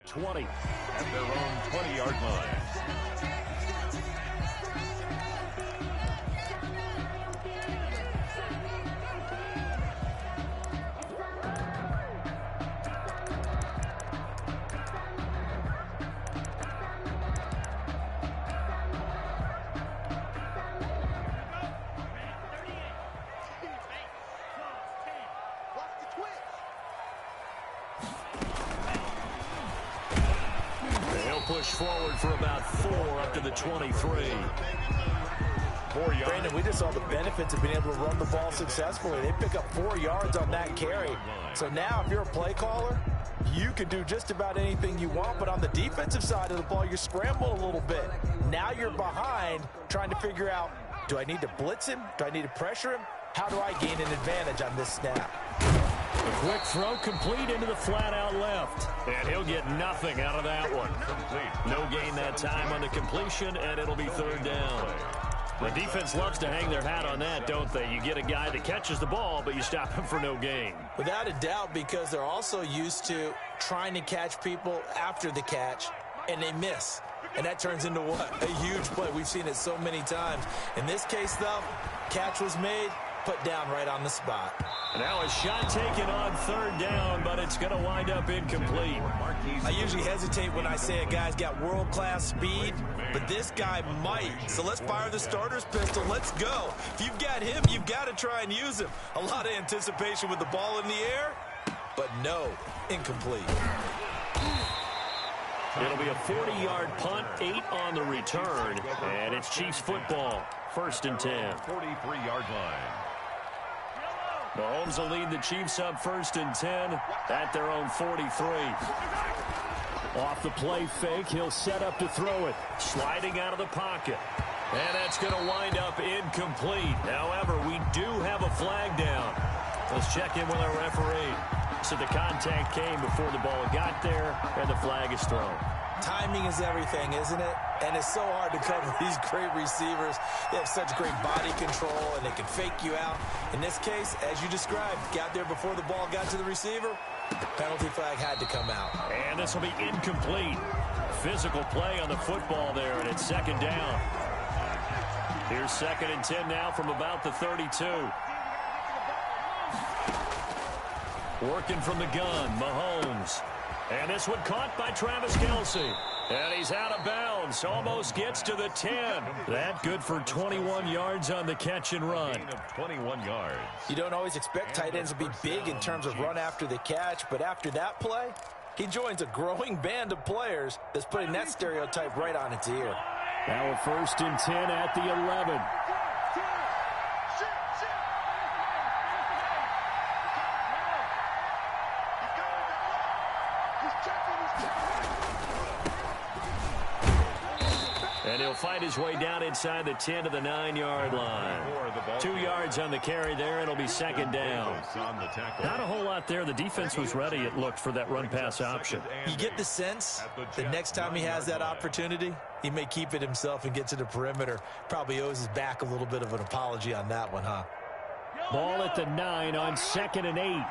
20 at their own 20-yard line. Push forward for about 4 up to the 23. Brandon, we just saw the benefits of being able to run the ball successfully. They pick up 4 yards on that carry. So now if you're a play caller, you can do just about anything you want. But on the defensive side of the ball, you scramble a little bit. Now you're behind trying to figure out, do I need to blitz him? Do I need to pressure him? How do I gain an advantage on this snap? A quick throw complete into the flat out left. And he'll get nothing out of that one. No gain that time on the completion, and it'll be 3rd down. The defense loves to hang their hat on that, don't they? You get a guy that catches the ball, but you stop him for no gain. Without a doubt, because they're also used to trying to catch people after the catch, and they miss. And that turns into what? A huge play. We've seen it so many times. In this case, though, catch was made, put down right on the spot. And now a shot taken on 3rd down, but it's going to wind up incomplete. I usually hesitate when I say a guy's got world-class speed, but this guy might. So let's fire the starter's pistol. Let's go. If you've got him, you've got to try and use him. A lot of anticipation with the ball in the air, but no, incomplete. It'll be a 40-yard punt, 8 on the return, and it's Chiefs football, 1st and 10. 43-yard line. Mahomes will lead the Chiefs up 1st and 10 at their own 43. Off the play fake, he'll set up to throw it. Sliding out of the pocket. And that's going to wind up incomplete. However, we do have a flag down. Let's check in with our referee. So the contact came before the ball got there, and the flag is thrown. Timing is everything, isn't it? And it's so hard to cover these great receivers. They have such great body control, and they can fake you out. In this case, as you described, got there before the ball got to the receiver. Penalty flag had to come out. And this will be incomplete. Physical play on the football there, and it's 2nd down. Here's 2nd and 10 now from about the 32. Working from the gun, Mahomes. And this one caught by Travis Kelce. And he's out of bounds. Almost gets to the 10. That good for 21 yards on the catch and run. 21 yards. You don't always expect tight ends to be big in terms of run after the catch, but after that play, he joins a growing band of players that's putting that stereotype right on its ear. Now a 1st and 10 at the 11. And he'll fight his way down inside the 10 to the 9-yard line. 2 yards on the carry there. It'll be 2nd down. Not a whole lot there. The defense was ready, it looked, for that run-pass option. You get the sense that next time he has that opportunity, he may keep it himself and get to the perimeter. Probably owes his back a little bit of an apology on that one, huh? Ball at the 9 on 2nd and 8.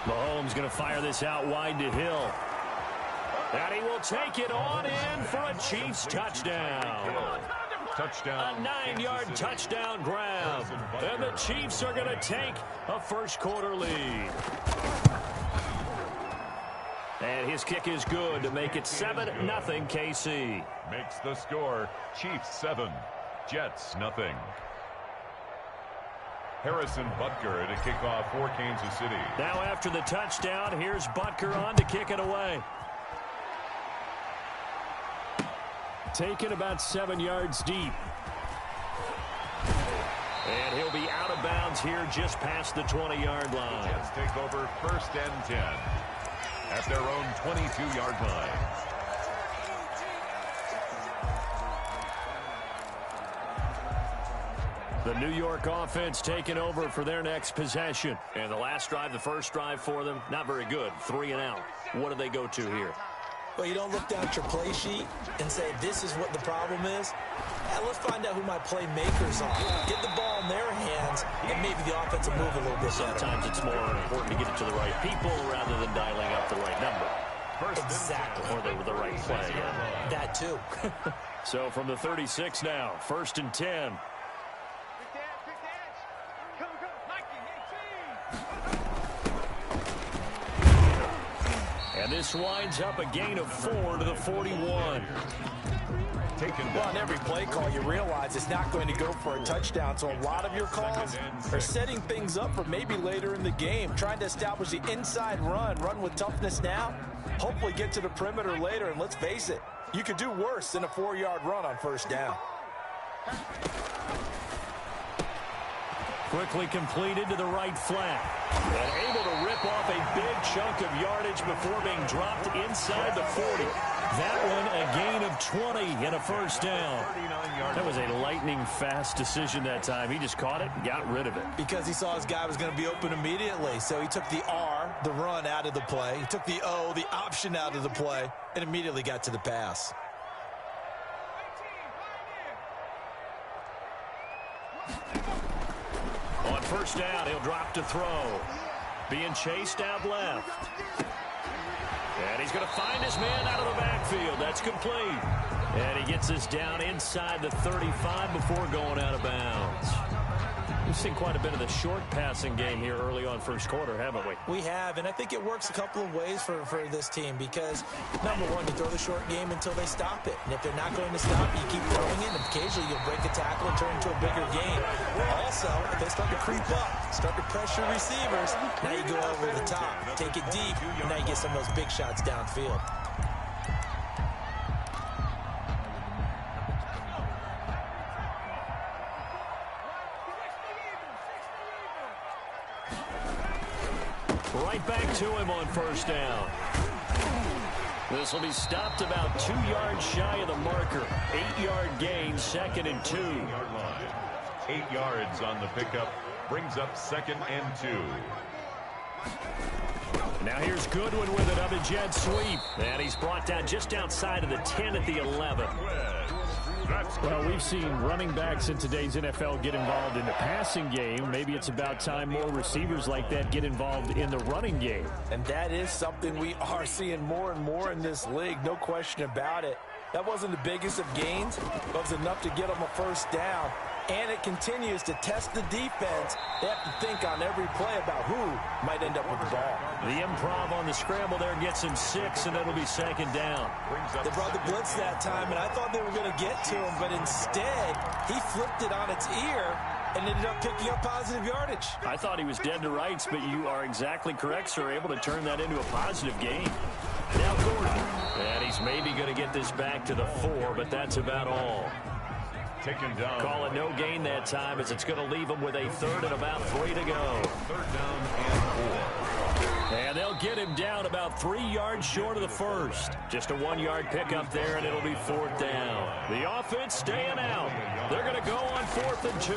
Mahomes going to fire this out wide to Hill. And he will take it on in for a Chiefs touchdown. A 9-yard touchdown grab. And the Chiefs are going to take a first-quarter lead. And his kick is good to make it 7-0 KC. Makes the score Chiefs 7, Jets nothing. Harrison Butker to kick off for Kansas City. Now after the touchdown, here's Butker on to kick it away. Taken about 7 yards deep. And he'll be out of bounds here just past the 20-yard line. Jets take over 1st and 10 at their own 22-yard line. The New York offense taking over for their next possession. And the last drive, the first drive for them, not very good. 3 and out. What do they go to here? Well, you don't look down at your play sheet and say, this is what the problem is. Let's find out who my playmakers are. Get the ball in their hands lines, and maybe the offense will move a little bit better. Sometimes it's more important to get it to the right people rather than dialing up the right number. Exactly. Or the right play. That too. So from the 36 now, 1st and 10. And this winds up a gain of 4 to the 41. Well, on every play call, you realize it's not going to go for a touchdown. So a lot of your calls are setting things up for maybe later in the game, trying to establish the inside run with toughness now, hopefully get to the perimeter later. And let's face it, you could do worse than a 4-yard run on 1st down. Quickly completed to the right flat. And able to rip off a big chunk of yardage before being dropped inside the 40. That one a gain of 20 and a 1st down. That was a lightning fast decision that time. He just caught it and got rid of it. Because he saw his guy was going to be open immediately. So he took the R, the run, out of the play. He took the O, the option, out of the play, and immediately got to the pass. On 1st down, he'll drop to throw. Being chased out left. And he's going to find his man out of the backfield. That's complete. And he gets this down inside the 35 before going out of bounds. We've seen quite a bit of the short passing game here early on 1st quarter, haven't we? We have, and I think it works a couple of ways for this team because, number one, you throw the short game until they stop it. And if they're not going to stop, you keep throwing it, and occasionally you'll break a tackle and turn into a bigger game. Also, if they start to creep up, start to pressure receivers, now you go over the top, take it deep, and now you get some of those big shots downfield. Right back to him on 1st down. This will be stopped about 2 yards shy of the marker. 8-yard gain, 2nd and 2. 8 yards on the pickup. Brings up 2nd and 2. Now here's Goodwin with it on the jet sweep. And he's brought down just outside of the 10 at the 11. Well, we've seen running backs in today's NFL get involved in the passing game. Maybe it's about time more receivers like that get involved in the running game. And that is something we are seeing more and more in this league, no question about it. That wasn't the biggest of gains, but it was enough to get them a 1st down. And it continues to test the defense. They have to think on every play about who might end up with the ball. The improv on the scramble there gets him 6, and it'll be 2nd down. They brought the blitz that time, and I thought they were going to get to him, but instead, he flipped it on its ear and ended up picking up positive yardage. I thought he was dead to rights, but you are exactly correct, sir. Able to turn that into a positive gain. Now Gordon. And he's maybe going to get this back to the 4, but that's about all. Taken down. Call it no gain that time as it's going to leave him with a 3rd and about 3 to go. 3rd down and 4. And they'll get him down about 3 yards short of the 1st. Just a 1-yard pickup there, and it'll be 4th down. The offense staying out. They're going to go on 4th and 2.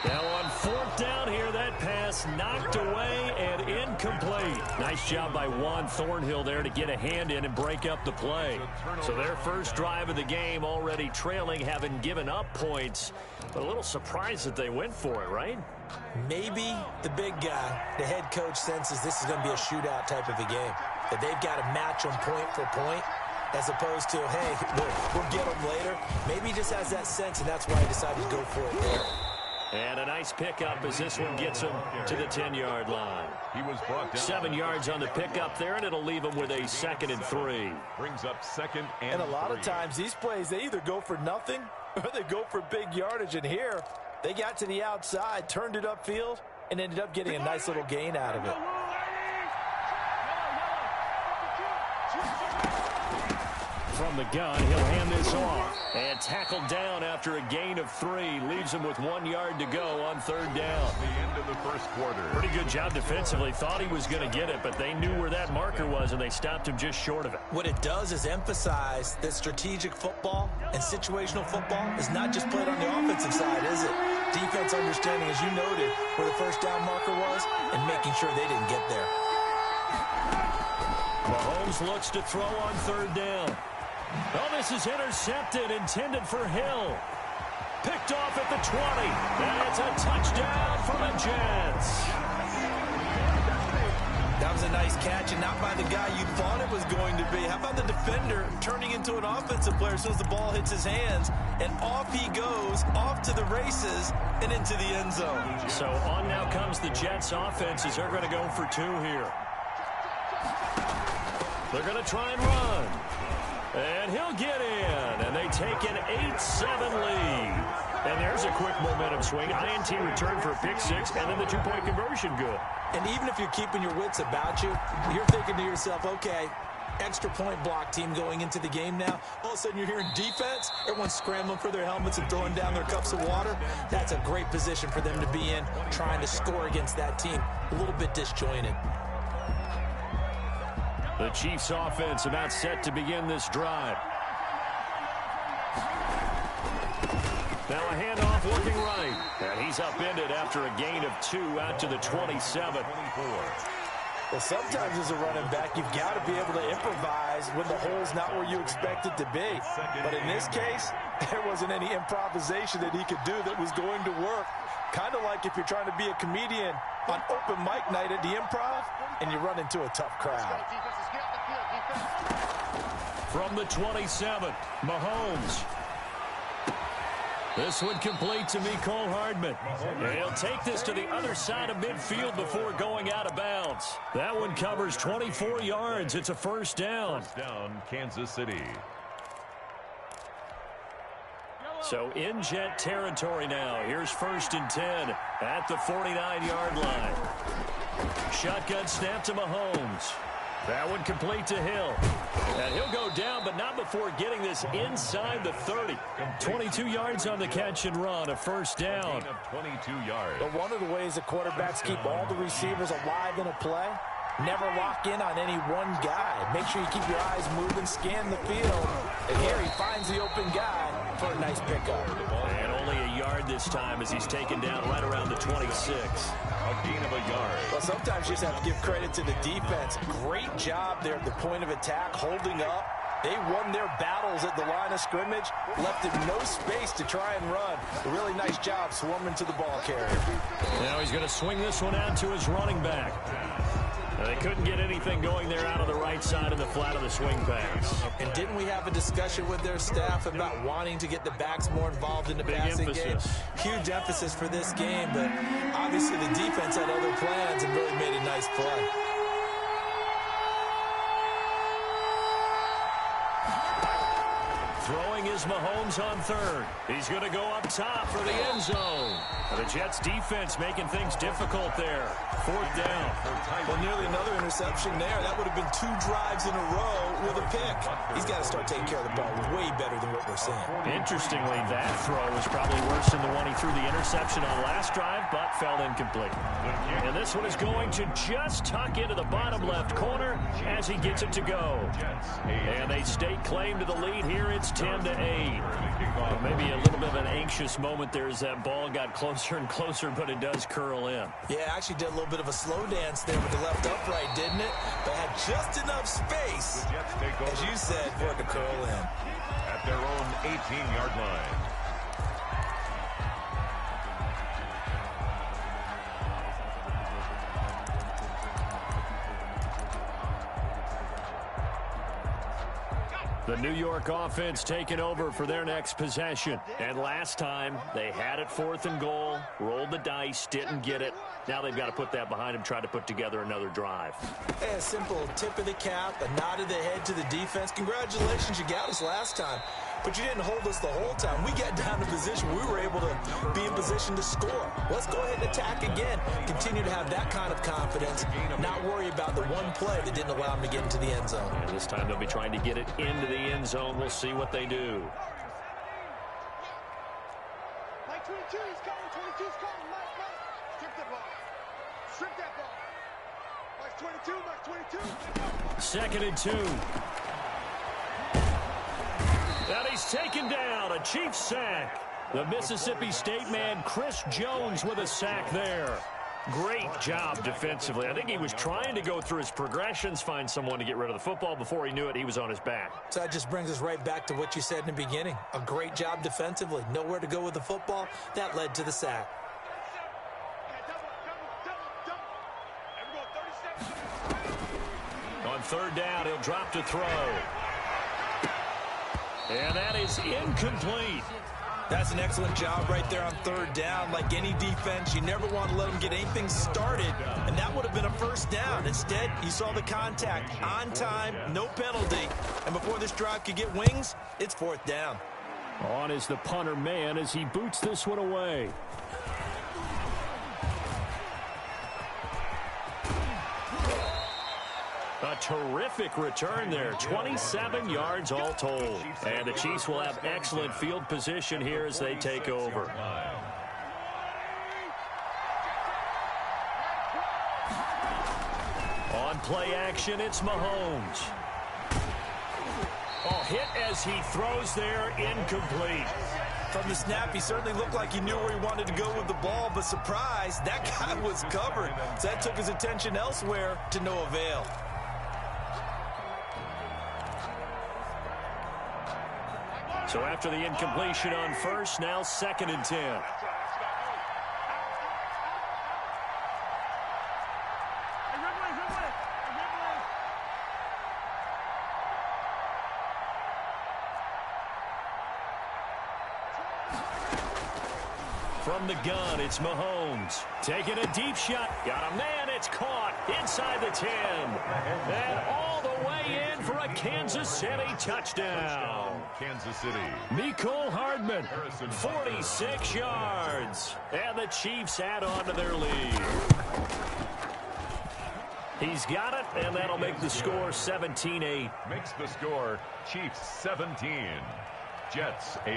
Now on 4th down here, that pass knocked away and incomplete. Nice job by Juan Thornhill there to get a hand in and break up the play. So their first drive of the game already trailing, having given up points. But a little surprised that they went for it, right? Maybe the big guy, the head coach, senses this is going to be a shootout type of a game. That they've got to match them point for point as opposed to, hey, we'll get them later. Maybe he just has that sense, and that's why he decided to go for it there. And a nice pickup as this one gets him to the 10-yard line. He was brought down. 7 yards on the pickup there, and it'll leave him with a 2nd and 3. Brings up 2nd and a lot of times these plays, they either go for nothing or they go for big yardage. And here, they got to the outside, turned it upfield, and ended up getting a nice little gain out of it. From the gun, he'll hand this off. And tackled down after a gain of 3. Leaves him with 1 yard to go on 3rd down. The end of the 1st quarter. Pretty good job defensively. Thought he was going to get it, but they knew where that marker was, and they stopped him just short of it. What it does is emphasize that strategic football and situational football is not just played on the offensive side, is it? Defense understanding, as you noted, where the 1st down marker was and making sure they didn't get there. Mahomes looks to throw on 3rd down. Oh, this is intercepted, intended for Hill. Picked off at the 20. And it's a touchdown for the Jets. That was a nice catch, and not by the guy you thought it was going to be. How about the defender turning into an offensive player as soon as the ball hits his hands, and off he goes, off to the races, and into the end zone. So on now comes the Jets offense as they're going to go for 2 here. They're going to try and run. And he'll get in, and they take an 8-7 lead. And there's a quick momentum swing. INT return for a pick 6, and then the 2-point conversion good. And even if you're keeping your wits about you, you're thinking to yourself, okay, extra point block team going into the game now. All of a sudden you're hearing defense. Everyone's scrambling for their helmets and throwing down their cups of water. That's a great position for them to be in, trying to score against that team. A little bit disjointed. The Chiefs offense about set to begin this drive. Now a handoff looking right. And he's upended after a gain of 2 out to the 27. Well, sometimes as a running back, you've got to be able to improvise when the hole's not where you expect it to be. But in this case, there wasn't any improvisation that he could do that was going to work. Kind of like if you're trying to be a comedian on open mic night at the Improv and you run into a tough crowd. From the 27, Mahomes. This one complete to Mecole Hardman. And he'll take this to the other side of midfield before going out of bounds. That one covers 24 yards. It's a first down. First down, Kansas City. So in Jet territory now. Here's 1st and 10 at the 49-yard line. Shotgun snap to Mahomes. That one complete to Hill. And he'll go down, but not before getting this inside the 30. 22 yards on the catch and run, a first down. 22 yards. But one of the ways the quarterbacks keep all the receivers alive in a play, never lock in on any one guy. Make sure you keep your eyes moving, scan the field. And here he finds the open guy for a nice pickup. And only a yard this time as he's taken down right around the 26. A gain of a yard. Well, sometimes you just have to give credit to the defense. Great job there at the point of attack, holding up. They won their battles at the line of scrimmage, left him no space to try and run. A really nice job swarming to the ball carrier. Now he's going to swing this one out to his running back. They couldn't get anything going there out of the right side of the flat of the swing pass. And didn't we have a discussion with their staff about wanting to get the backs more involved in the passing game? Huge emphasis for this game, but obviously the defense had other plans and really made a nice play. Throwing is Mahomes on 3rd. He's going to go up top for the end zone. The Jets defense making things difficult there. 4th down. Well, nearly another interception there. That would have been 2 drives in a row with a pick. He's got to start taking care of the ball way better than what we're seeing. Interestingly, that throw was probably worse than the one he threw the interception on last drive, but fell incomplete. And this one is going to just tuck into the bottom left corner as he gets it to go. And they stake claim to the lead here. It's 10-8. Well, maybe a little bit of an anxious moment there as that ball got closer and closer, but it does curl in. Yeah, actually did a little bit of a slow dance there with the left upright, didn't it? But had just enough space, as you said, for it to curl in. At their own 18-yard line. The New York offense taking over for their next possession. And last time, they had it 4th and goal, rolled the dice, didn't get it. Now they've got to put that behind them, try to put together another drive. Hey, a simple tip of the cap, a nod of the head to the defense. Congratulations, you got us last time. But you didn't hold us the whole time. We got down to position. We were able to be in position to score. Let's go ahead and attack again. Continue to have that kind of confidence. Not worry about the one play that didn't allow them to get into the end zone. And this time they'll be trying to get it into the end zone. We'll see what they do. Mike 22 is coming. 22 is coming. Mike. Strip that ball. Strip that ball. Mike 22. Mike 22. 2nd and 2. And he's taken down. A Chiefs sack. The Mississippi State man, Chris Jones, with a sack there. Great job defensively. I think he was trying to go through his progressions, find someone to get rid of the football. Before he knew it, he was on his back. So that just brings us right back to what you said in the beginning. A great job defensively. Nowhere to go with the football. That led to the sack. On third down, he'll drop to throw. And that is incomplete. That's an excellent job right there on third down. Like any defense, you never want to let them get anything started, and that would have been a first down. Instead, you saw the contact on time, no penalty, and before this drive could get wings, it's fourth down. On is the punter man as he boots this one away. A terrific return there. 27 yards all told. And the Chiefs will have excellent field position here as they take over. On play action, it's Mahomes. Oh, hit as he throws there, incomplete. From the snap, he certainly looked like he knew where he wanted to go with the ball, but surprise, that guy was covered. So that took his attention elsewhere to no avail. So after the incompletion on first, now 2nd and 10. From the gun, it's Mahomes. Taking a deep shot. Got a man, it's caught inside the 10. And all the way in for a Kansas City touchdown. Kansas City. Mecole Hardman, 46 yards. And the Chiefs add on to their lead. He's got it, and that'll make the score 17-8. Makes the score Chiefs 17, Jets 8.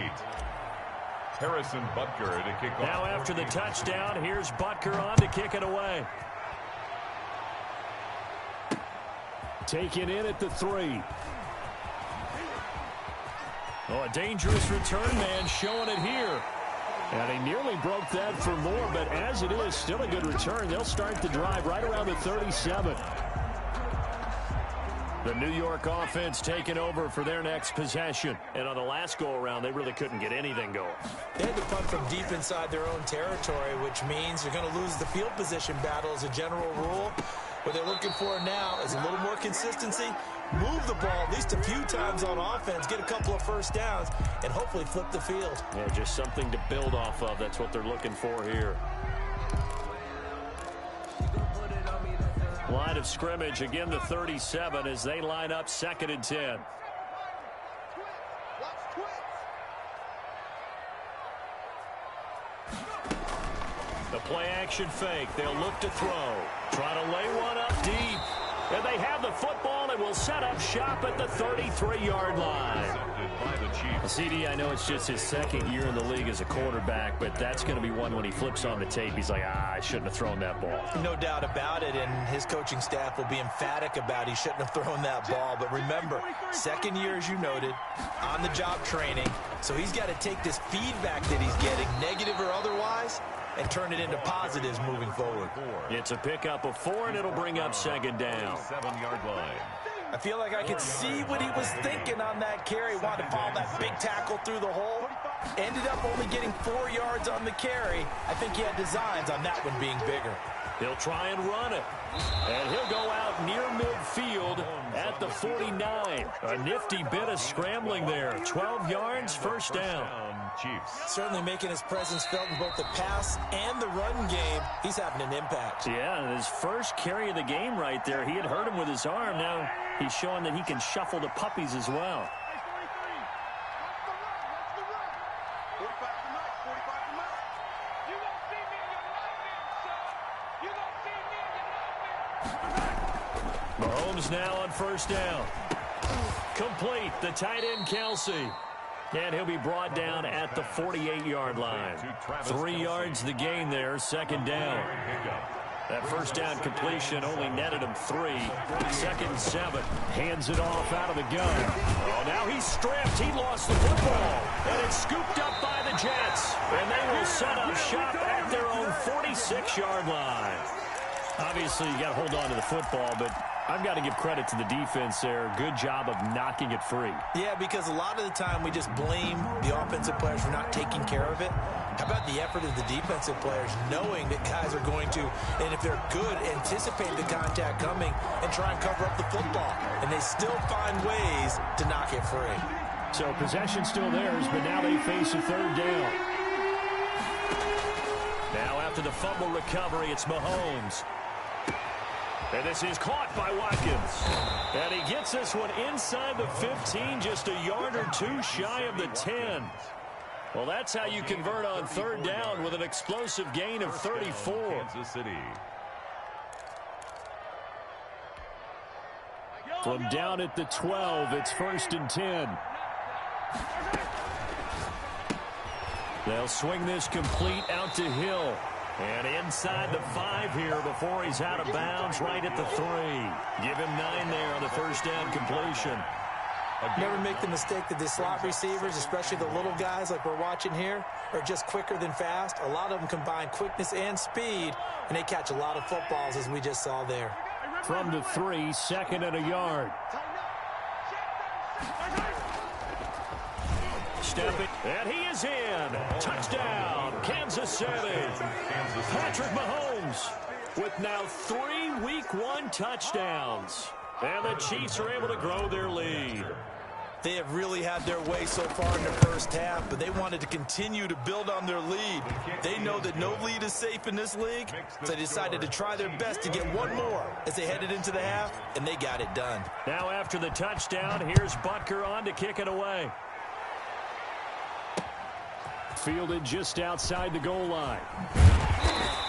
Harrison Butker to kick off. Now after the touchdown, here's Butker on to kick it away. Taken in at the 3. Oh, a dangerous return man showing it here. And he nearly broke that for more, but as it is, still a good return. They'll start the drive right around the 37. The New York offense taking over for their next possession. And on the last go-around, they really couldn't get anything going. They had to punt from deep inside their own territory, which means you're going to lose the field position battle as a general rule. What they're looking for now is a little more consistency, move the ball at least a few times on offense, get a couple of first downs, and hopefully flip the field. Yeah, just something to build off of. That's what they're looking for here. Line of scrimmage, again the 37 as they line up 2nd and 10. The play action fake. They'll look to throw. Try to lay one up deep. And they have the football and will set up shop at the 33-yard line. CD, I know it's just his 2nd year in the league as a quarterback, but that's going to be one when he flips on the tape. He's like, I shouldn't have thrown that ball. No doubt about it, and his coaching staff will be emphatic about he shouldn't have thrown that ball. But remember, 2nd year, as you noted, on-the-job training. So he's got to take this feedback that he's getting, negative or otherwise, and turn it into positives moving forward. It's a pickup of 4, and it'll bring up 2nd down. 7-yard line. I feel like I could see what he was thinking on that carry. Wanted to follow that big tackle through the hole. Ended up only getting 4 yards on the carry. I think he had designs on that one being bigger. He'll try and run it. And he'll go out near midfield at the 49. A nifty bit of scrambling there. 12 yards, first down. Chiefs. Certainly making his presence felt in both the pass and the run game. He's having an impact. Yeah, and his first carry of the game right there, he had hurt him with his arm. Now he's showing that he can shuffle the puppies as well. Mahomes now on first down. Complete, the tight end Kelsey. And he'll be brought down at the 48-yard line. 3 yards the gain there, 2nd down. That first down completion only netted him 3. 2nd and 7. Hands it off out of the gun. Oh, now he's stripped. He lost the football. And it's scooped up by the Jets. And they will set up shop at their own 46-yard line. Obviously, you got to hold on to the football, but I've got to give credit to the defense there. Good job of knocking it free. Yeah, because a lot of the time we just blame the offensive players for not taking care of it. How about the effort of the defensive players knowing that guys are going to, and if they're good, anticipate the contact coming and try and cover up the football. And they still find ways to knock it free. So possession still theirs, but now they face a 3rd down. Now after the fumble recovery, it's Mahomes. And this is caught by Watkins. And he gets this one inside the 15, just a yard or 2 shy of the 10. Well, that's how you convert on 3rd down with an explosive gain of 34. Kansas City. From down at the 12, it's 1st and 10. They'll swing this complete out to Hill. And inside the 5 here before he's out of bounds right at the 3. Give him 9 there on the first down completion. Never make the mistake that the slot receivers, especially the little guys like we're watching here, are just quicker than fast. A lot of them combine quickness and speed, and they catch a lot of footballs, as we just saw there. From the 3, 2nd and a yard. Step it, and he is in. Touchdown, Kansas City. Patrick Mahomes with now 3 Week 1 touchdowns. And the Chiefs are able to grow their lead. They have really had their way so far in the first half, but they wanted to continue to build on their lead. They know that no lead is safe in this league, so they decided to try their best to get one more as they headed into the half, and they got it done. Now after the touchdown, here's Butker on to kick it away. Fielded just outside the goal line.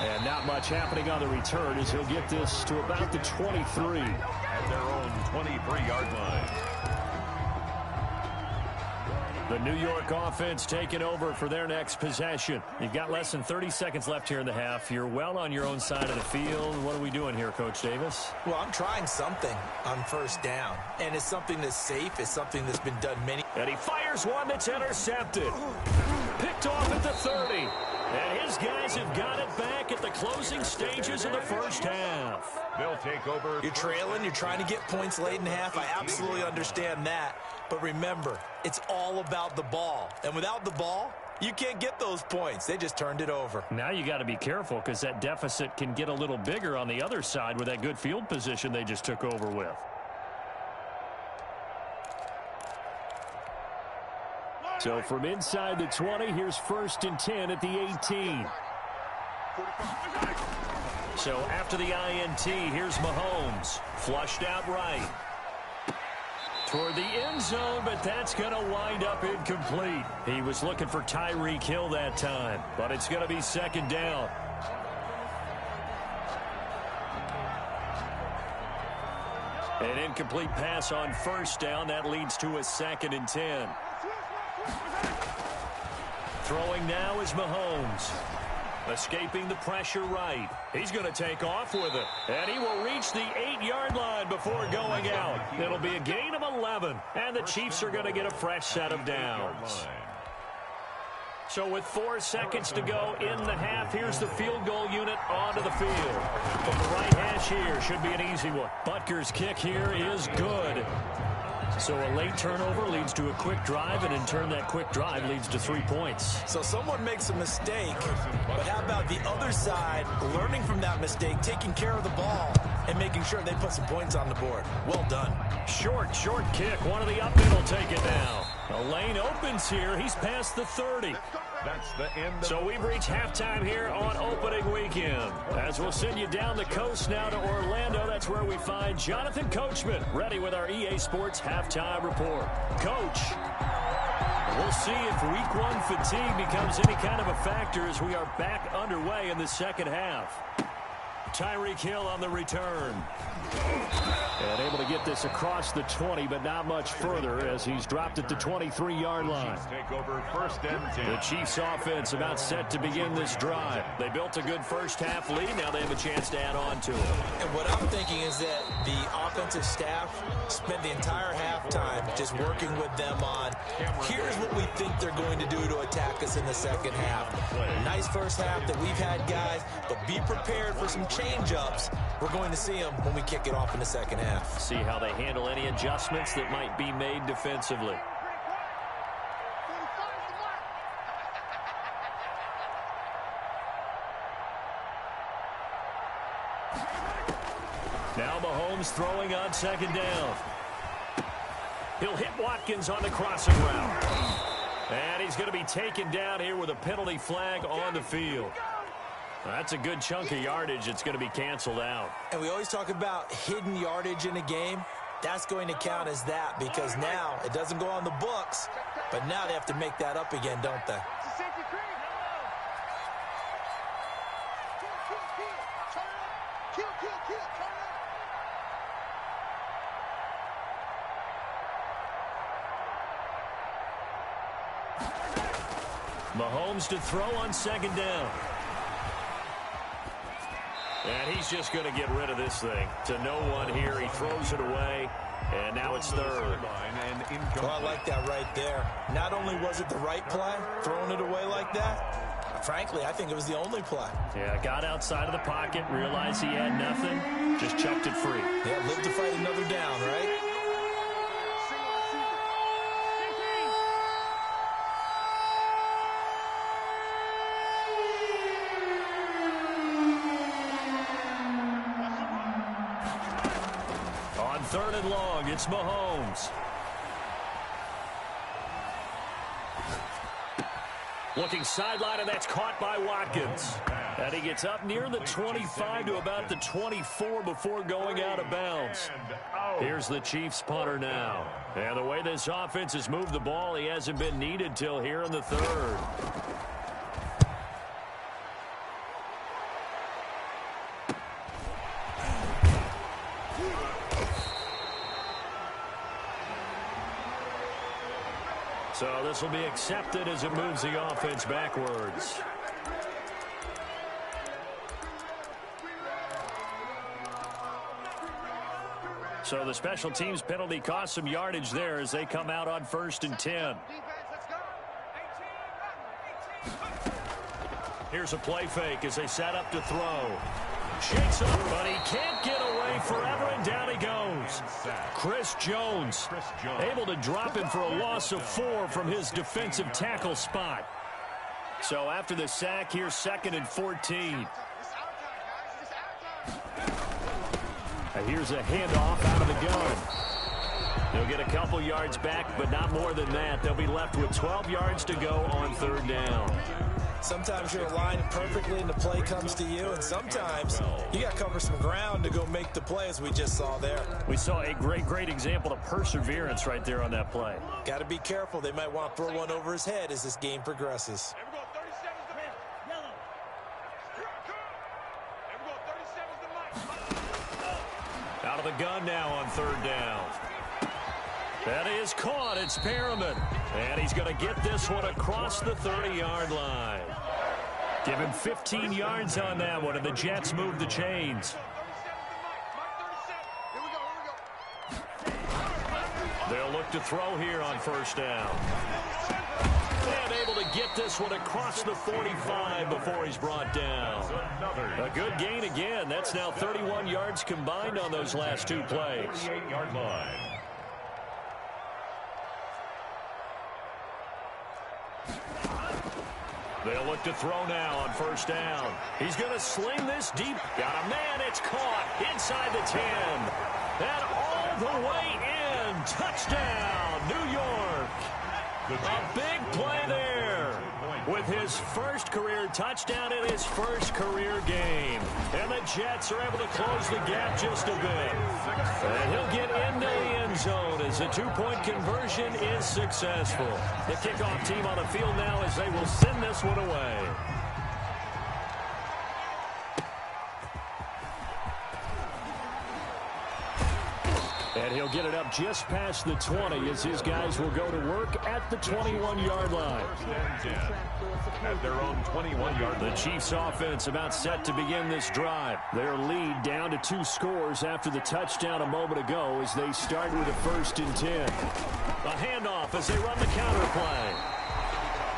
And not much happening on the return as he'll get this to about the 23. At their own 23-yard line. The New York offense taking over for their next possession. You've got less than 30 seconds left here in the half. You're well on your own side of the field. What are we doing here, Coach Davis? Well, I'm trying something on first down, and it's something that's safe. It's something that's been done many. And he fires one that's intercepted. Picked off at the 30. And his guys have got it back at the closing stages of the first half. They'll take over. You're trailing. You're trying to get points late in the half. I absolutely understand that. But remember, it's all about the ball. And without the ball, you can't get those points. They just turned it over. Now you got to be careful because that deficit can get a little bigger on the other side with that good field position they just took over with. So from inside the 20, here's 1st and 10 at the 18. So after the INT, here's Mahomes. Flushed out right. Toward the end zone, but that's going to wind up incomplete. He was looking for Tyreek Hill that time, but it's going to be 2nd down. An incomplete pass on 1st down. That leads to a 2nd and 10. Throwing now is Mahomes. Escaping the pressure right. He's going to take off with it. And he will reach the 8-yard line before going out. It'll be a gain of 11. And the Chiefs are going to get a fresh set of downs. So with 4 seconds to go in the half, here's the field goal unit onto the field. From the right hash here, should be an easy one. Butker's kick here is good. So a late turnover leads to a quick drive, and in turn that quick drive leads to 3 points. So someone makes a mistake, but how about the other side learning from that mistake, taking care of the ball, and making sure they put some points on the board? Well done. Short kick. One of the up men will take it now. The lane opens here. He's past the 30. That's the end. So we've reached halftime here on opening weekend. As we'll send you down the coast now to Orlando, that's where we find Jonathan Coachman ready with our EA Sports halftime report. Coach, we'll see if Week 1 fatigue becomes any kind of a factor as we are back underway in the second half. Tyreek Hill on the return. And able to get this this across the 20, but not much further as he's dropped at the 23-yard line. Take over 1st and 10. The Chiefs offense about set to begin this drive. They built a good first half lead. Now they have a chance to add on to it. And what I'm thinking is that the offensive staff spent the entire halftime just working with them on, here's what we think they're going to do to attack us in the second half. Nice first half that we've had, guys, but be prepared for some change-ups. We're going to see them when we kick it off in the second half. See how they handle any adjustments that might be made defensively. Now Mahomes throwing on 2nd down. He'll hit Watkins on the crossing route. And he's going to be taken down here with a penalty flag on the field. That's a good chunk of yardage. It's going to be canceled out. And we always talk about hidden yardage in a game. That's going to count as that because now it doesn't go on the books, but now they have to make that up again, don't they? Mahomes to throw on 2nd down. And he's just going to get rid of this thing. To no one here. He throws it away. And now it's 3rd. Oh, I like that right there. Not only was it the right play, throwing it away like that, frankly, I think it was the only play. Yeah, got outside of the pocket, realized he had nothing, just chucked it free. Yeah, live to fight another down, right? On 3rd and long, it's Mahomes. Looking sideline, and that's caught by Watkins. And he gets up near the 25 to about the 24 before going out of bounds. Here's the Chiefs punter now. And the way this offense has moved the ball, he hasn't been needed till here in the 3rd. So this will be accepted as it moves the offense backwards. So the special teams penalty cost some yardage there as they come out on 1st and 10. Here's a play fake as they set up to throw. Shakes up, but he can't get away forever, and down he goes. Chris Jones able to drop him for a loss of 4 from his defensive tackle spot. So after the sack, here's 2nd and 14. Here's a handoff out of the gun. They'll get a couple yards back, but not more than that. They'll be left with 12 yards to go on 3rd down. Sometimes you're aligned perfectly and the play comes to you, and sometimes you got to cover some ground to go make the play, as we just saw there. We saw a great example of perseverance right there on that play. Got to be careful. They might want to throw one over his head as this game progresses. Out of the gun now on 3rd down. That is caught. It's Perriman. And he's going to get this one across the 30-yard line. Give him 15 yards on that one, and the Jets move the chains. They'll look to throw here on 1st down. And able to get this one across the 45 before he's brought down. A good gain again. That's now 31 yards combined on those last 2 plays. 38-yard line. They'll look to throw now on 1st down. He's going to sling this deep. Got a man. It's caught inside the 10. And all the way in. Touchdown, New York. A big play there with his first career touchdown in his first career game. And the Jets are able to close the gap just a bit. And he'll get into the end zone as the 2-point conversion is successful. The kickoff team on the field now as they will send this one away. And he'll get it up just past the 20 as his guys will go to work at the 21-yard line. First and 10 at their own 21-yard line. The Chiefs offense about set to begin this drive. Their lead down to 2 scores after the touchdown a moment ago as they start with a 1st and 10. A handoff as they run the counter play.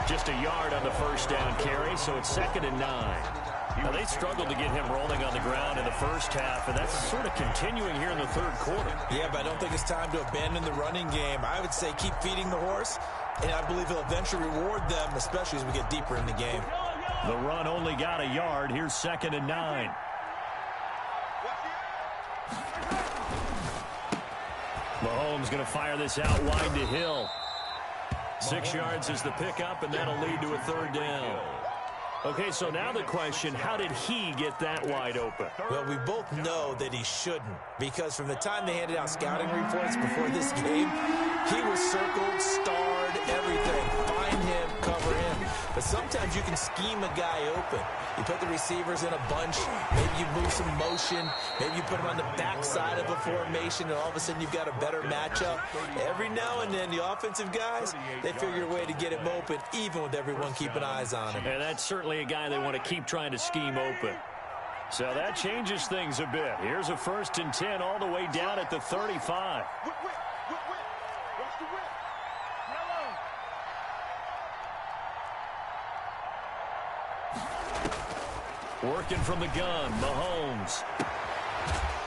Just a yard on the first down carry, so it's 2nd and 9. Now, they struggled to get him rolling on the ground in the first half, and that's sort of continuing here in the 3rd quarter. Yeah, but I don't think it's time to abandon the running game. I would say keep feeding the horse, and I believe he'll eventually reward them, especially as we get deeper in the game. The run only got a yard. Here's 2nd and 9. Mahomes going to fire this out wide to Hill. 6 yards is the pickup, and that'll lead to a 3rd down. Okay, so now the question, how did he get that wide open? Well, we both know that he shouldn't, because from the time they handed out scouting reports before this game, he was circled, starred, everything. Find him, cover him. But sometimes you can scheme a guy open. You put the receivers in a bunch, maybe you move some motion, maybe you put them on the backside of a formation, and all of a sudden you've got a better matchup. Every now and then, the offensive guys, they figure a way to get him open, even with everyone keeping eyes on him. And that's certainly a guy they want to keep trying to scheme open. So that changes things a bit. Here's a 1st and 10 all the way down at the 35. Working from the gun, Mahomes.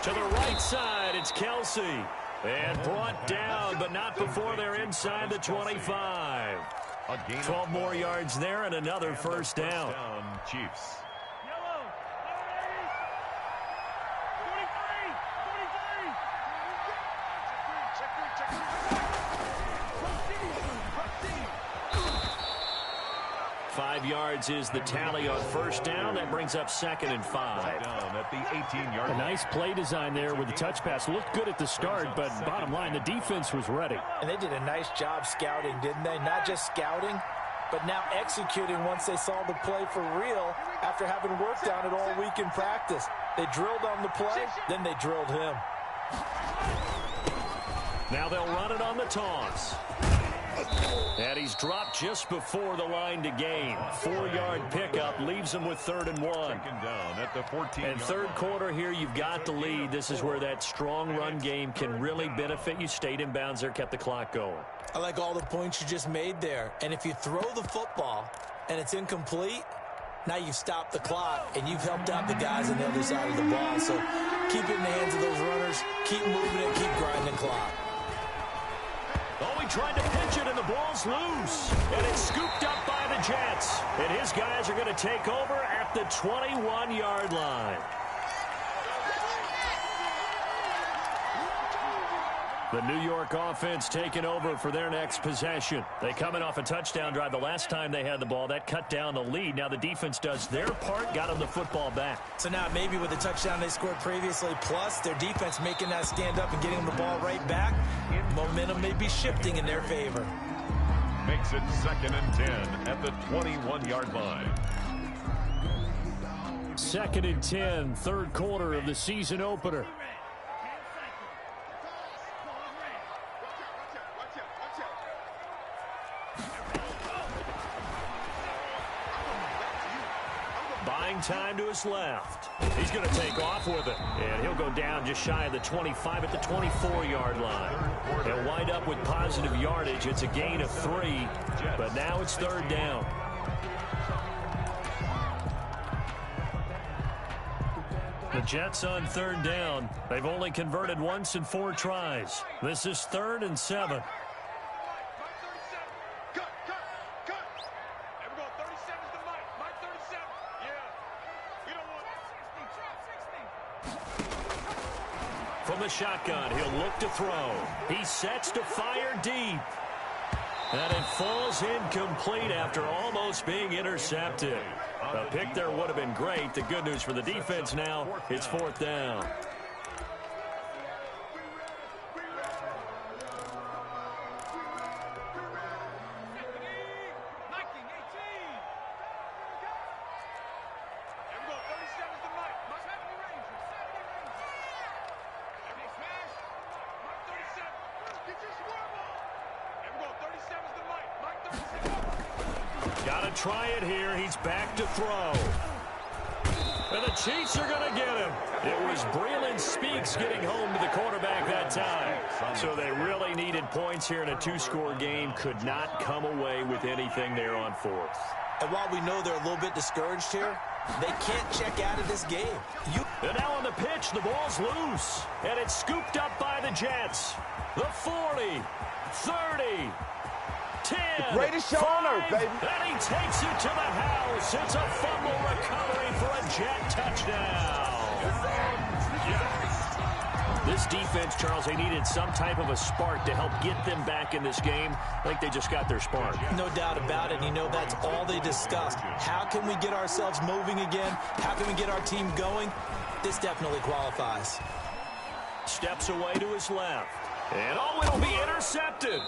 To the right side, it's Kelsey. And brought down, but not before they're inside the 25. 12 more yards there and another 1st down. Chiefs. 5 yards is the tally on 1st down. That brings up 2nd and 5. Down at the 18-yard line. A nice play design there with the touch pass. Looked good at the start, but bottom line, the defense was ready. And they did a nice job scouting, didn't they? Not just scouting, but now executing once they saw the play for real after having worked on it all week in practice. They drilled on the play, then they drilled him. Now they'll run it on the toss. And he's dropped just before the line to gain. 4-yard pickup leaves him with 3rd and 1. Down at the 14. And 3rd quarter here, you've got the lead. This is where that strong run game can really benefit you. Stayed in bounds there, kept the clock going. I like all the points you just made there. And if you throw the football and it's incomplete, now you've stopped the clock and you've helped out the guys on the other side of the ball. So keep it in the hands of those runners. Keep moving it. Keep grinding the clock. Oh, he tried to pitch it, and the ball's loose. And it's scooped up by the Jets. And his guys are going to take over at the 21-yard line. The New York offense taking over for their next possession. They come in off a touchdown drive the last time they had the ball. That cut down the lead. Now the defense does their part, got them the football back. So now maybe with the touchdown they scored previously, plus their defense making that stand up and getting them the ball right back, momentum may be shifting in their favor. Makes it 2nd and 10 at the 21-yard line. 2nd and 10, 3rd quarter of the season opener. Buying time to his left. He's going to take off with it. And he'll go down just shy of the 25 at the 24-yard line. They'll wind up with positive yardage. It's a gain of 3, but now it's 3rd down. The Jets on 3rd down. They've only converted once in 4 tries. This is 3rd and 7. From the shotgun, he'll look to throw. He sets to fire deep. And it falls incomplete after almost being intercepted. A pick there would have been great. The good news for the defense now, it's 4th down. to try it here. He's back to throw. And the Chiefs are going to get him. It was Breland Speaks getting home to the quarterback that time. So they really needed points here in a two-score game. Could not come away with anything there on fourth. And while we know they're a little bit discouraged here, they can't check out of this game. And now on the pitch, the ball's loose. And it's scooped up by the Jets. The 40, 30, 10, the greatest show on earth, baby. And he takes it to the house. It's a fumble recovery for a Jet touchdown. This defense, Charles, they needed some type of a spark to help get them back in this game. I think they just got their spark. No doubt about it. You know, that's all they discussed. How can we get ourselves moving again? How can we get our team going? This definitely qualifies. Steps away to his left. And it'll be intercepted.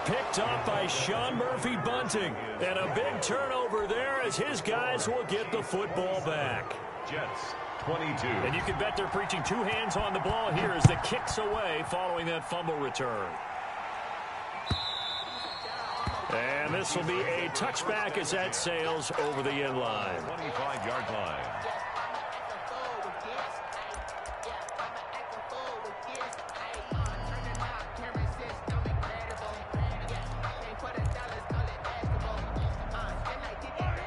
Picked up by Sean Murphy-Bunting. And a big turnover there as his guys will get the football back. Jets, 22. And you can bet they're preaching two hands on the ball here as the kick's away following that fumble return. And this will be a touchback as that sails over the end line. 25-yard line.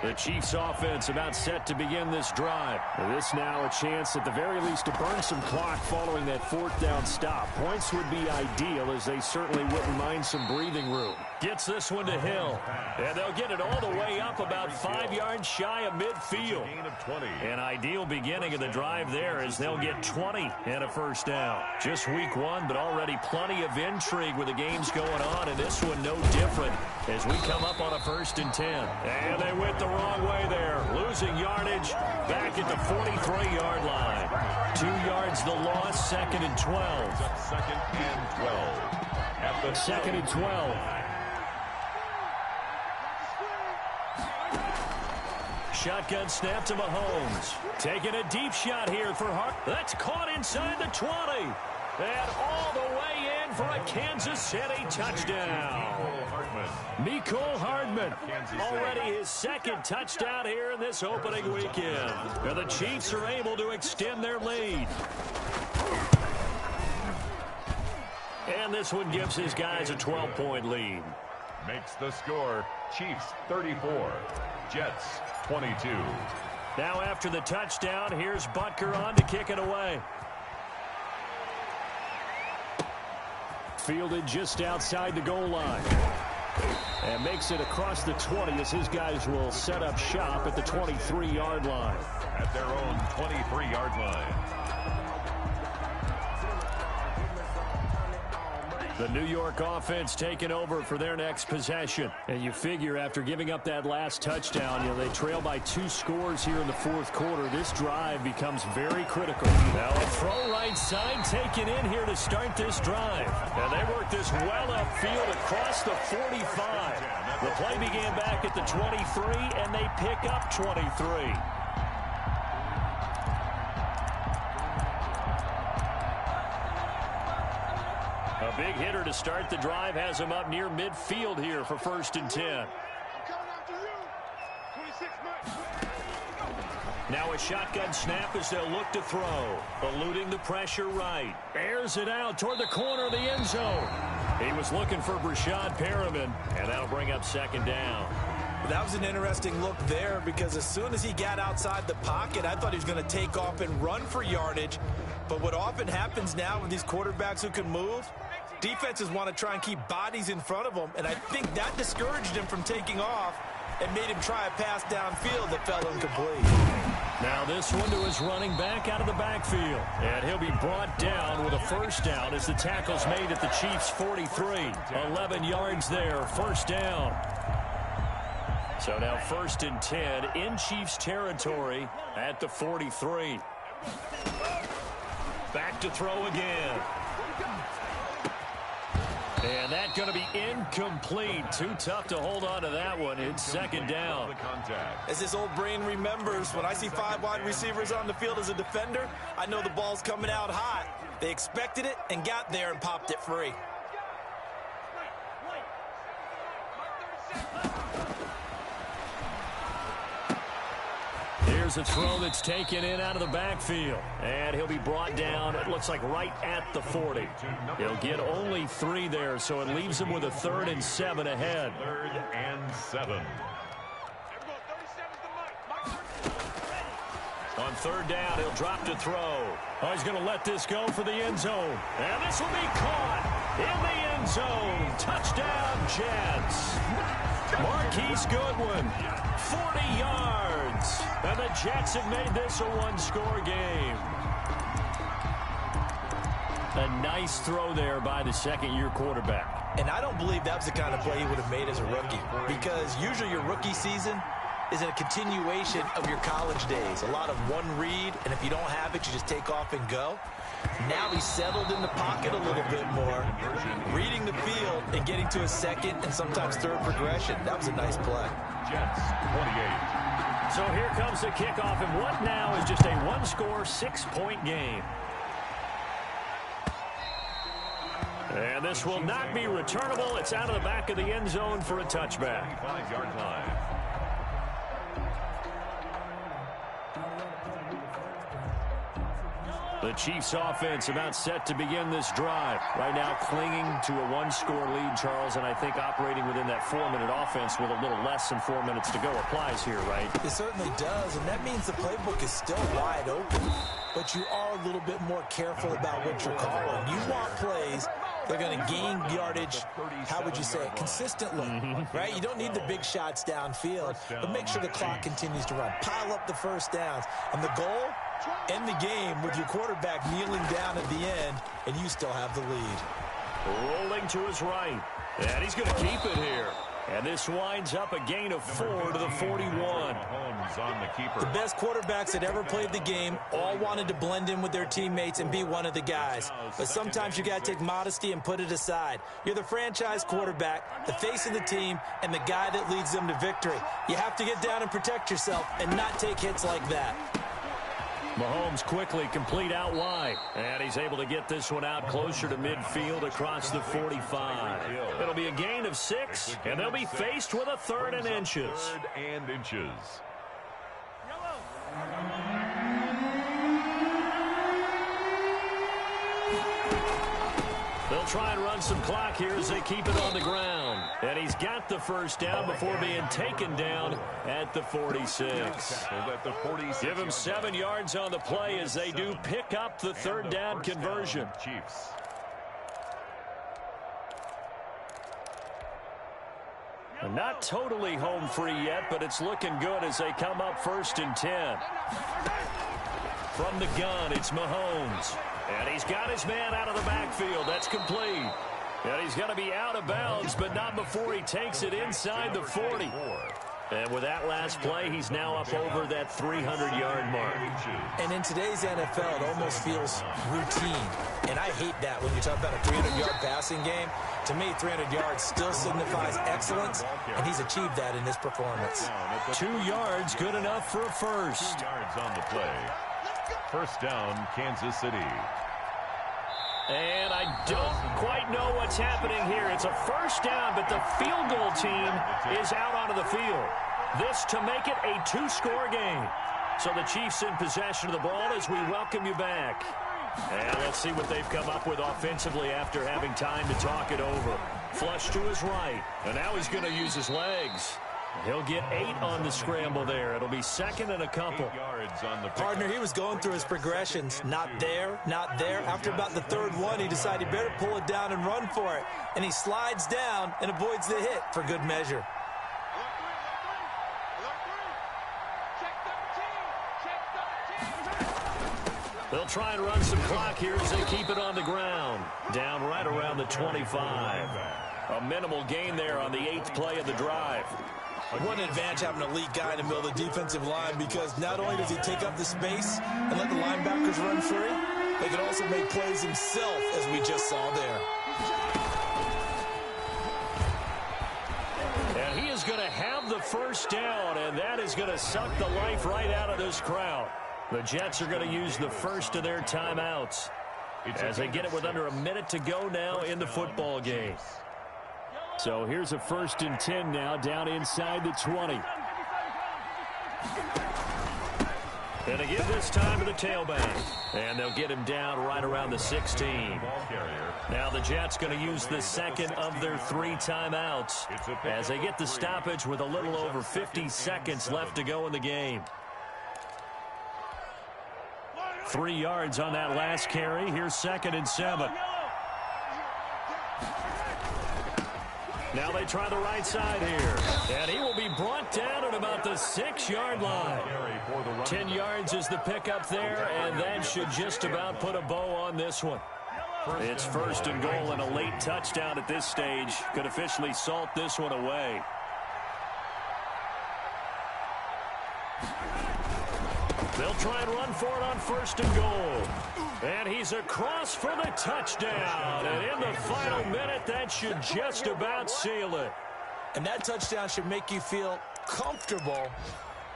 The Chiefs offense about set to begin this drive. This now a chance at the very least to burn some clock following that fourth down stop. Points would be ideal as they certainly wouldn't mind some breathing room. Gets this one to Hill. And they'll get it all the way up about 5 yards shy of midfield. An ideal beginning of the drive there as they'll get 20 and a first down. Just week one, but already plenty of intrigue with the games going on, and this one no different as we come up on a 1st and 10. And they went the wrong way there, losing yardage back at the 43-yard line. 2 yards the loss, 2nd and 12. 2nd and 12. At the 2nd and 12. Shotgun snap to Mahomes. Taking a deep shot here for Hart. That's caught inside the 20. And all the way in for a Kansas City touchdown. Mecole Hardman. Already his 2nd touchdown here in this opening weekend. And the Chiefs are able to extend their lead. And this one gives his guys a 12-point lead. Makes the score Chiefs 34, Jets 22. Now after the touchdown, here's Butker on to kick it away. Fielded just outside the goal line. And makes it across the 20 as his guys will set up shop at the 23-yard line. At their own 23-yard line. The New York offense taking over for their next possession. And you figure after giving up that last touchdown, they trail by 2 scores here in the 4th quarter. This drive becomes very critical. Now a throw right side taken in here to start this drive. And they work this well upfield across the 45. The play began back at the 23, and they pick up 23. A big hitter to start the drive has him up near midfield here for 1st and 10. Now a shotgun snap as they'll look to throw. Eluding the pressure right. Airs it out toward the corner of the end zone. He was looking for Brashad Perriman, and that'll bring up 2nd down. That was an interesting look there because as soon as he got outside the pocket, I thought he was going to take off and run for yardage. But what often happens now with these quarterbacks who can move, defenses want to try and keep bodies in front of them, and I think that discouraged him from taking off and made him try a pass downfield that fell incomplete. Now this one to his running back out of the backfield. And he'll be brought down with a 1st down as the tackle's made at the Chiefs' 43. 11 yards there, 1st down. So now 1st and 10 in Chiefs territory at the 43. Back to throw again. And that's going to be incomplete. Too tough to hold on to that one. It's 2nd down. As his old brain remembers, when I see 5 wide receivers on the field as a defender, I know the ball's coming out hot. They expected it and got there and popped it free. Here's a throw that's taken in out of the backfield. And he'll be brought down, it looks like right at the 40. He'll get only 3 there, so it leaves him with a 3rd and 7 ahead. 3rd and 7. On 3rd down, he'll drop to throw. Oh, he's going to let this go for the end zone. And this will be caught in the end zone. Touchdown, Jets. Marquise Goodwin, 40 yards. And the Jets have made this a 1-score game. A nice throw there by the second-year quarterback. And I don't believe that was the kind of play he would have made as a rookie, because usually your rookie season is a continuation of your college days. A lot of one read, and if you don't have it, you just take off and go. Now he's settled in the pocket a little bit more, reading the field and getting to a second and sometimes third progression. That was a nice play. Jets, 28. So here comes the kickoff, and what now is just a 1-score, 6-point game. And this will not be returnable. It's out of the back of the end zone for a touchback. 5-yard line. The Chiefs offense about set to begin this drive. Right now clinging to a 1-score lead, Charles, and I think operating within that 4-minute offense with a little less than 4 minutes to go applies here, right? It certainly does, and that means the playbook is still wide open, but you are a little bit more careful about what you're calling. You want plays they're going to gain yardage, how would you say it, consistently, right? You don't need the big shots downfield, but make sure the clock continues to run. Pile up the first downs, and the goal, end the game with your quarterback kneeling down at the end, and you still have the lead. Rolling to his right, and he's going to keep it here. And this winds up a gain of 4 to the 41. The best quarterbacks that ever played the game all wanted to blend in with their teammates and be one of the guys. But sometimes you got to take modesty and put it aside. You're the franchise quarterback, the face of the team, and the guy that leads them to victory. You have to get down and protect yourself and not take hits like that. Mahomes quickly complete out wide. And he's able to get this one out closer to midfield across the 45. It'll be a gain of 6, and they'll be faced with a 3rd and inches. 3rd and inches. They'll try and run some clock here as they keep it on the ground. And he's got the first down before being taken down at the 46. Give him 7 yards on the play as they do pick up the 3rd down conversion. Chiefs. Not totally home free yet, but it's looking good as they come up 1st and 10. From the gun, it's Mahomes. And he's got his man out of the backfield. That's complete. And he's going to be out of bounds, but not before he takes it inside the 40. And with that last play, he's now up over that 300-yard mark. And in today's NFL, it almost feels routine. And I hate that when you talk about a 300-yard passing game. To me, 300 yards still signifies excellence, and he's achieved that in this performance. 2 yards, good enough for a first. 2 yards on the play. First down, Kansas City. And I don't quite know what's happening here. It's a first down, but the field goal team is out onto the field. This to make it a 2-score game. So the Chiefs in possession of the ball as we welcome you back. And let's see what they've come up with offensively after having time to talk it over. Flush to his right, and now he's going to use his legs. He'll get 8 on the scramble there. It'll be 2nd and a couple. 8 yards on the Partner, he was going through his progressions. Not there, not there. After about the 3rd one, he decided he better pull it down and run for it. And he slides down and avoids the hit for good measure. They'll try and run some clock here as they keep it on the ground. Down right around the 25. A minimal gain there on the 8th play of the drive. What an advantage having an elite guy in the middle of the defensive line, because not only does he take up the space and let the linebackers run free, they can also make plays himself, as we just saw there. And he is going to have the first down, and that is going to suck the life right out of this crowd. The Jets are going to use the first of their timeouts as they get it with under a minute to go now in the football game. So here's a 1st and 10 now down inside the 20. And they give this time to the tailback. And they'll get him down right around the 16. Now the Jets going to use the second of their 3 timeouts as they get the stoppage with a little over 50 seconds left to go in the game. 3 yards on that last carry. Here's 2nd and 7. Now they try the right side here. And he will be brought down at about the 6-yard line. 10 yards is the pickup there, and that should just about put a bow on this one. It's 1st and goal and a late touchdown at this stage. Could officially salt this one away. They'll try and run for it on 1st and goal. And he's across for the touchdown. And in the final minute, that should just about seal it. And that touchdown should make you feel comfortable.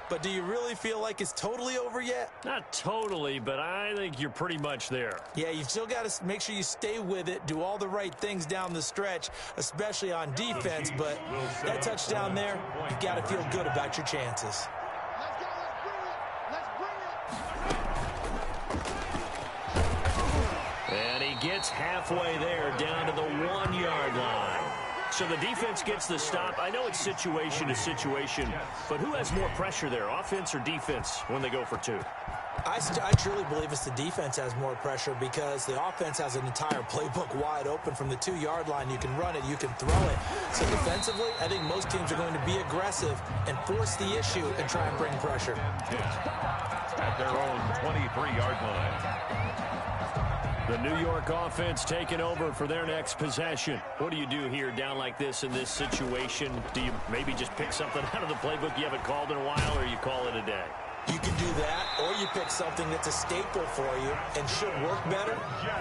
But do you really feel like it's totally over yet? Not totally, but I think you're pretty much there. Yeah, you've still got to make sure you stay with it, do all the right things down the stretch, especially on defense. But that touchdown there, you've got to feel good about your chances. And he gets halfway there, down to the 1-yard line. So the defense gets the stop. I know it's situation to situation, but who has more pressure there, offense or defense, when they go for 2? I truly believe it's the defense has more pressure because the offense has an entire playbook wide open from the 2-yard line. You can run it, you can throw it. So defensively, I think most teams are going to be aggressive and force the issue and try and bring pressure. At their own 23-yard line. The New York offense taking over for their next possession. What do you do here down like this in this situation? Do you maybe just pick something out of the playbook you haven't called in a while, or you call it a day? You can do that, or you pick something that's a staple for you and should work better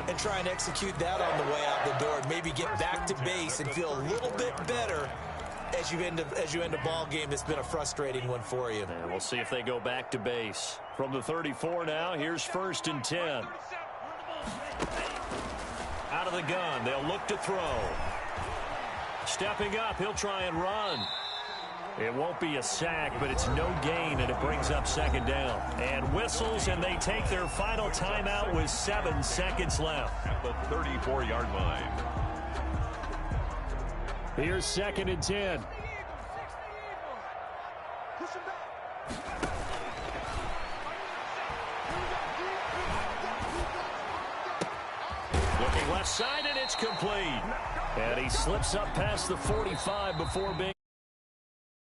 and try and execute that on the way out the door and maybe get back to base and feel a little bit better as you end a ball game that's been a frustrating one for you. And we'll see if they go back to base. From the 34 now, here's 1st and 10. Out of the gun, they'll look to throw. Stepping up, he'll try and run. It won't be a sack, but it's no gain, and it brings up 2nd down. And whistles, and they take their final timeout with 7 seconds left. At the 34-yard line. Here's 2nd and 10. Looking left side, and it's complete. And he slips up past the 45 before being